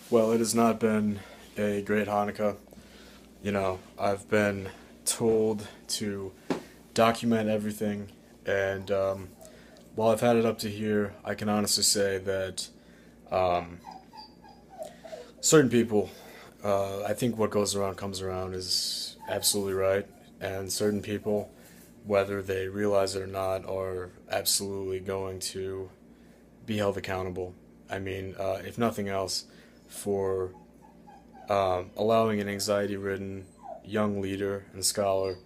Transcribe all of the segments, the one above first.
Well, it has not been a great Hanukkah. I've been told to document everything, and while I've had it up to here, I can honestly say that um, certain people, I think what goes around comes around is absolutely right, and certain people, whether they realize it or not, are absolutely going to be held accountable. I mean, if nothing else, for allowing an anxiety ridden young leader and scholar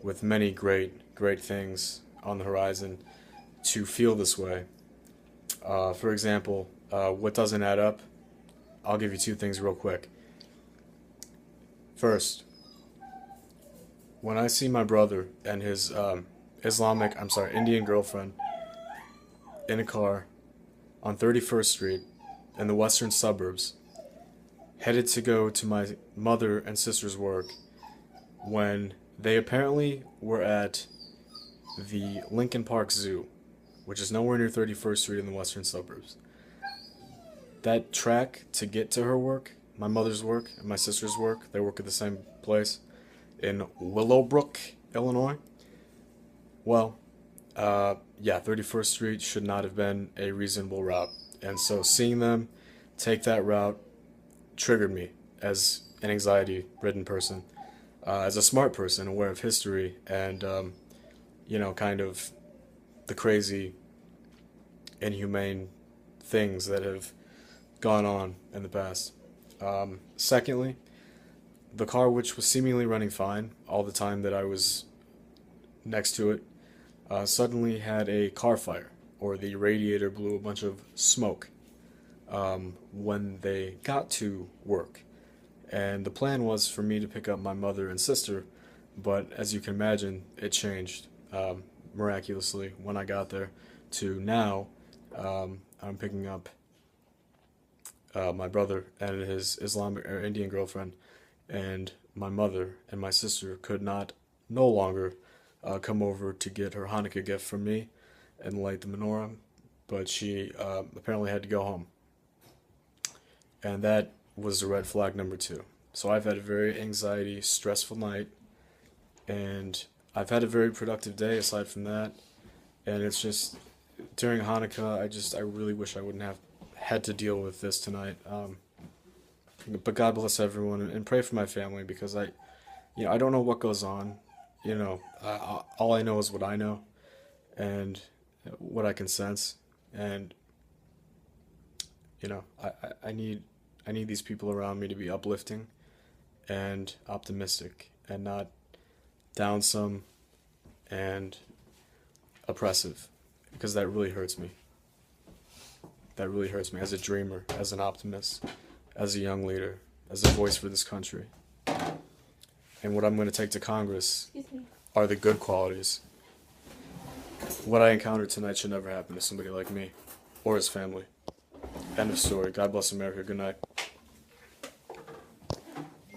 with many great things on the horizon to feel this way. For example, what doesn't add up? I'll give you two things real quick. First, when I see my brother and his Indian girlfriend in a car on 31st Street in the western suburbs, headed to go to my mother and sister's work, when they apparently were at the Lincoln Park Zoo, which is nowhere near 31st Street in the western suburbs. That track to get to her work, my mother's work, and my sister's work, they work at the same place in Willowbrook, Illinois. Well, yeah, 31st Street should not have been a reasonable route. And so seeing them take that route triggered me as an anxiety ridden person, as a smart person aware of history and, kind of the crazy, inhumane things that have gone on in the past. Secondly, the car, which was seemingly running fine all the time that I was next to it, suddenly had a car fire, or the radiator blew a bunch of smoke when they got to work. And the plan was for me to pick up my mother and sister, but as you can imagine, it changed miraculously when I got there to now. I'm picking up my brother and his Islamic or Indian girlfriend, and my mother and my sister could not no longer come over to get her Hanukkah gift from me and light the menorah, but she apparently had to go home. And that was the red flag number two. So I've had a very anxiety, stressful night, and I've had a very productive day aside from that. And it's just during Hanukkah, I really wish I wouldn't have had to deal with this tonight. But God bless everyone and pray for my family because I don't know what goes on. All I know is what I know and what I can sense, and I need these people around me to be uplifting and optimistic and not downsome and oppressive because that really hurts me. That really hurts me as a dreamer, as an optimist, as a young leader, as a voice for this country. And what I'm going to take to Congress are the good qualities. What I encountered tonight should never happen to somebody like me or his family. End of story. God bless America. Good night.